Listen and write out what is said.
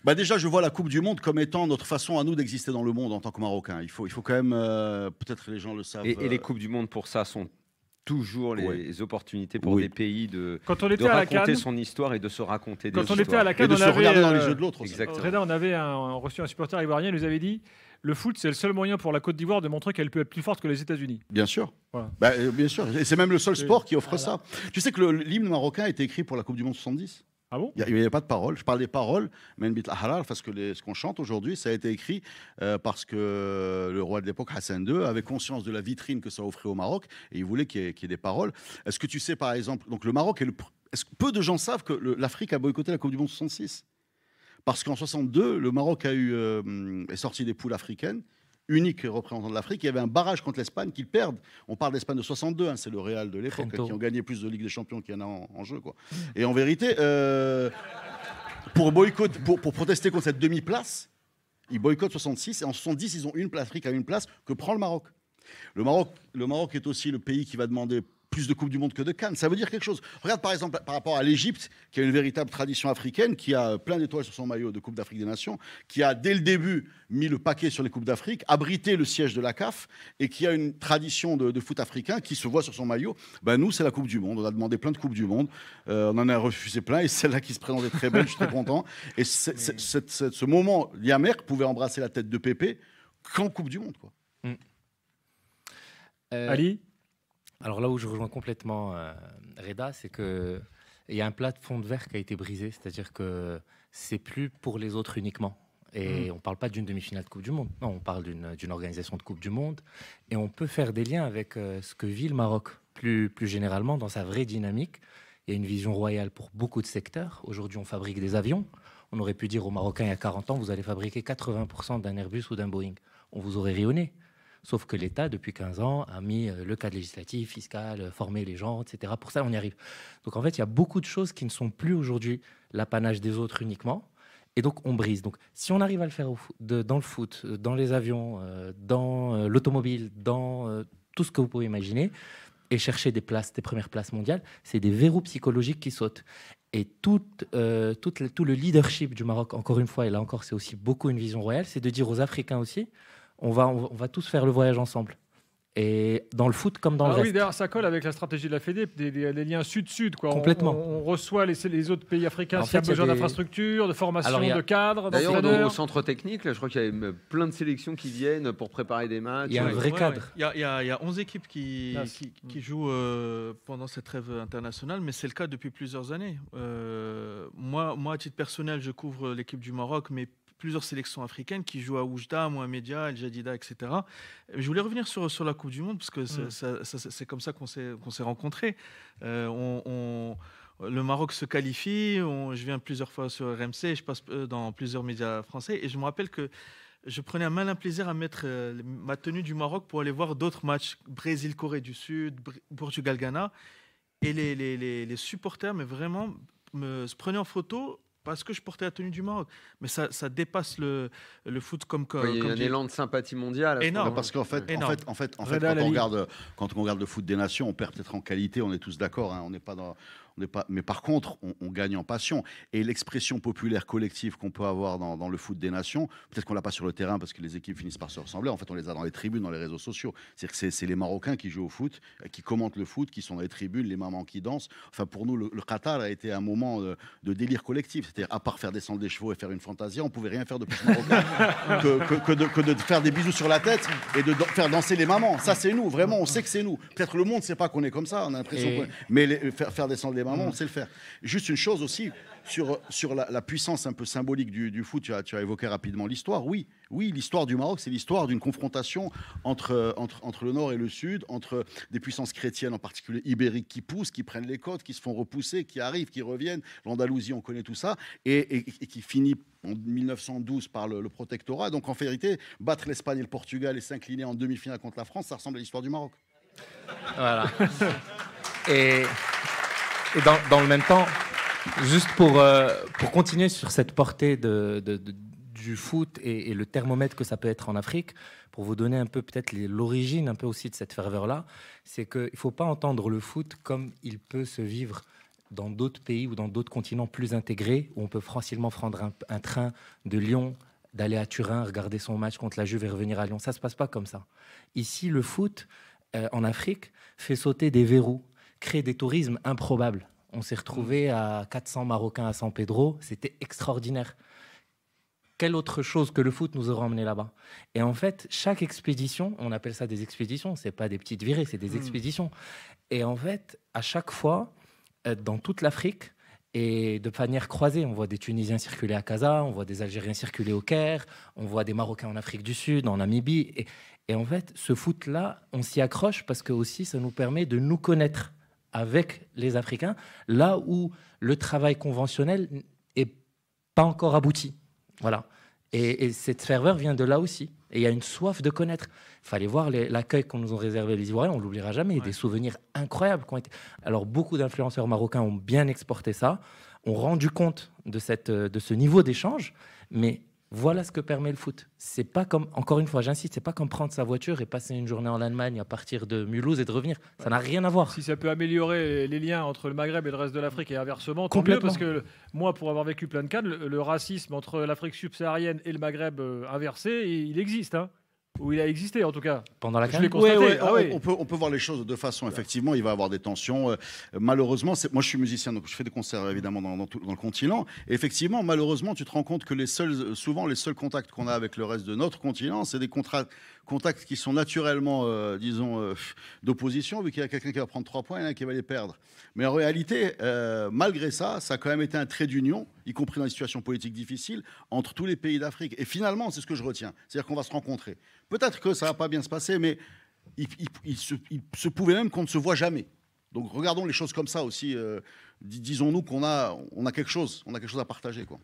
Bah déjà, je vois la Coupe du Monde comme étant notre façon à nous d'exister dans le monde en tant que Marocains. Il faut quand même, peut-être les gens le savent. Et les Coupes du Monde, pour ça, sont toujours Ouais. les opportunités pour Oui. des pays de Quand on était à la raconter CAN, son histoire et de se raconter des quand on histoires. était à la Et CAN, de on se avait, regarder dans les yeux de l'autre aussi. Exactement. Reda, on avait reçu un supporter ivoirien, il nous avait dit le foot, c'est le seul moyen pour la Côte d'Ivoire de montrer qu'elle peut être plus forte que les États-Unis. Bien sûr. Voilà. Bah, bien sûr. Et c'est même le seul sport qui offre Voilà. ça. Tu sais que l'hymne marocain a été écrit pour la Coupe du Monde 70. Ah bon? Il n'y avait pas de paroles. Je parle des paroles, mais parce que ce qu'on chante aujourd'hui, ça a été écrit parce que le roi de l'époque, Hassan II, avait conscience de la vitrine que ça offrait au Maroc et il voulait qu'il y ait des paroles. Est-ce que tu sais, par exemple, donc le Maroc est-ce que peu de gens savent que l'Afrique a boycotté la Coupe du Monde 66? Parce qu'en 62, le Maroc est sorti des poules africaines, unique représentant de l'Afrique. Il y avait un barrage contre l'Espagne qu'ils perdent. On parle d'Espagne de 62, c'est le Real de l'époque qui ont gagné plus de Ligue des Champions qu'il y en a en jeu, quoi. Et en vérité, pour protester contre cette demi-place, ils boycottent 66 et en 70, ils ont l'Afrique a une place que prend le Maroc. Le Maroc est aussi le pays qui va demander plus de Coupe du Monde que de Cannes. Ça veut dire quelque chose. Regarde par exemple par rapport à l'Égypte, qui a une véritable tradition africaine, qui a plein d'étoiles sur son maillot de Coupe d'Afrique des Nations, qui a dès le début mis le paquet sur les Coupes d'Afrique, abrité le siège de la CAF, et qui a une tradition de foot africain qui se voit sur son maillot. Ben nous, c'est la Coupe du Monde. On a demandé plein de Coupes du Monde. On en a refusé plein, et celle-là qui se présentait très belle, je suis très content. Et ce moment, Liamer pouvait embrasser la tête de Pépé qu'en Coupe du Monde, quoi. Ali? Alors là où je rejoins complètement Reda, c'est qu'il y a un plafond de verre qui a été brisé, c'est-à-dire que c'est plus pour les autres uniquement. Et on ne parle pas d'une demi-finale de Coupe du Monde, non, on parle d'une organisation de Coupe du Monde. Et on peut faire des liens avec ce que vit le Maroc, plus généralement, dans sa vraie dynamique. Il y a une vision royale pour beaucoup de secteurs. Aujourd'hui, on fabrique des avions. On aurait pu dire aux Marocains il y a 40 ans, vous allez fabriquer 80% d'un Airbus ou d'un Boeing. On vous aurait rayonné. Sauf que l'État, depuis 15 ans, a mis le cadre législatif, fiscal, formé les gens, etc. Pour ça, on y arrive. Donc, en fait, il y a beaucoup de choses qui ne sont plus aujourd'hui l'apanage des autres uniquement. Et donc, on brise. Donc, si on arrive à le faire dans le foot, dans les avions, dans l'automobile, dans tout ce que vous pouvez imaginer, et chercher des premières places mondiales, c'est des verrous psychologiques qui sautent. Et tout le leadership du Maroc, encore une fois, et là encore, c'est aussi beaucoup une vision royale, c'est de dire aux Africains aussi, on va tous faire le voyage ensemble. Et dans le foot comme dans le reste. Oui, d'ailleurs, ça colle avec la stratégie de la Fédé, des liens sud-sud, quoi. Complètement. On reçoit les autres pays africains s'il y a fait, besoin d'infrastructures, de formation, de cadres, D'ailleurs, d'entraîneurs. au centre technique, là, je crois qu'il y a plein de sélections qui viennent pour préparer des matchs. Il y a un vrai cadre. Il y a 11 équipes qui jouent pendant cette trêve internationale, mais c'est le cas depuis plusieurs années. Moi, à titre personnel, je couvre l'équipe du Maroc, mais plusieurs sélections africaines qui jouent à Oujda, Mohamedia, El Jadida, etc. Je voulais revenir sur la Coupe du Monde, parce que c'est comme ça qu'on s'est rencontrés. Le Maroc se qualifie, je viens plusieurs fois sur RMC, je passe dans plusieurs médias français, et je me rappelle que je prenais un malin plaisir à mettre ma tenue du Maroc pour aller voir d'autres matchs, Brésil, Corée du Sud, Portugal, Ghana, et les supporters, mais vraiment, se prenaient en photo parce que je portais la tenue du Maroc. Mais ça dépasse le foot comme il y a un élan de sympathie mondiale. Énorme. Parce qu'en fait, quand on regarde le foot des nations, on perd peut-être en qualité, on est tous d'accord, hein, on n'est pas dans... Mais par contre, on gagne en passion. Et l'expression populaire collective qu'on peut avoir dans le foot des nations, peut-être qu'on l'a pas sur le terrain parce que les équipes finissent par se ressembler. En fait, on les a dans les tribunes, dans les réseaux sociaux. C'est-à-dire que c'est les Marocains qui jouent au foot, qui commentent le foot, qui sont dans les tribunes, les mamans qui dansent. Enfin, pour nous, le Qatar a été un moment de délire collectif. C'est-à-dire, à part faire descendre des chevaux et faire une fantasia, on pouvait rien faire de plus marocain que de faire des bisous sur la tête et de faire danser les mamans. Ça, c'est nous. Vraiment, on sait que c'est nous. Peut-être le monde ne sait pas qu'on est comme ça. On a l'impression mais faire descendre les mamans, on sait le faire. Juste une chose aussi sur la puissance un peu symbolique du foot. Tu as évoqué rapidement l'histoire. Oui, l'histoire du Maroc, c'est l'histoire d'une confrontation entre le Nord et le Sud, entre des puissances chrétiennes, en particulier ibériques, qui poussent, qui prennent les côtes, qui se font repousser, qui arrivent, qui reviennent. L'Andalousie, on connaît tout ça, et qui finit en 1912 par le protectorat. Donc en vérité, battre l'Espagne et le Portugal et s'incliner en demi-finale contre la France, ça ressemble à l'histoire du Maroc. Voilà. Et dans le même temps, juste pour continuer sur cette portée du foot et le thermomètre que ça peut être en Afrique, pour vous donner un peu peut-être l'origine un peu aussi de cette ferveur-là, c'est qu'il ne faut pas entendre le foot comme il peut se vivre dans d'autres pays ou dans d'autres continents plus intégrés, où on peut facilement prendre un train de Lyon, d'aller à Turin, regarder son match contre la Juve et revenir à Lyon. Ça ne se passe pas comme ça. Ici, le foot, en Afrique, fait sauter des verrous, crée des tourismes improbables. On s'est retrouvé à 400 Marocains à San Pedro. C'était extraordinaire. Quelle autre chose que le foot nous aurait emmené là-bas? Et en fait, chaque expédition, on appelle ça des expéditions, c'est pas des petites virées, c'est des expéditions. Et en fait, à chaque fois, dans toute l'Afrique, et de manière croisée, on voit des Tunisiens circuler à Casa, on voit des Algériens circuler au Caire, on voit des Marocains en Afrique du Sud, en Namibie. Et en fait, ce foot-là, on s'y accroche parce que aussi, ça nous permet de nous connaître avec les Africains, là où le travail conventionnel n'est pas encore abouti. Voilà. Et cette ferveur vient de là aussi. Et il y a une soif de connaître. Il fallait voir l'accueil qu'on nous a réservé les Ivoiriens, on ne l'oubliera jamais. Ouais. Des souvenirs incroyables qui ont été... Alors, beaucoup d'influenceurs marocains ont bien exporté ça, ont rendu compte de ce niveau d'échange, mais voilà ce que permet le foot. C'est pas comme, encore une fois, j'insiste, c'est pas comme prendre sa voiture et passer une journée en Allemagne à partir de Mulhouse et de revenir. Ça n'a rien à voir. Si ça peut améliorer les liens entre le Maghreb et le reste de l'Afrique et inversement, tant mieux, parce que moi, pour avoir vécu plein de cas, le racisme entre l'Afrique subsaharienne et le Maghreb inversé, il existe, hein. Ou il a existé en tout cas. Pendant la je l'ai constaté. Ouais, ah oui. On peut voir les choses de deux façons. Effectivement, il va y avoir des tensions. Malheureusement, moi je suis musicien, donc je fais des concerts évidemment dans le continent. Et effectivement, malheureusement, tu te rends compte que souvent les seuls contacts qu'on a avec le reste de notre continent, c'est des contacts qui sont naturellement, d'opposition, vu qu'il y a quelqu'un qui va prendre 3 points et un qui va les perdre. Mais en réalité, malgré ça, ça a quand même été un trait d'union, y compris dans les situations politiques difficiles, entre tous les pays d'Afrique. Et finalement, c'est ce que je retiens. C'est-à-dire qu'on va se rencontrer. Peut-être que ça ne va pas bien se passer, mais il se pouvait même qu'on ne se voit jamais. Donc regardons les choses comme ça aussi. Disons-nous qu'on a quelque chose à partager, quoi.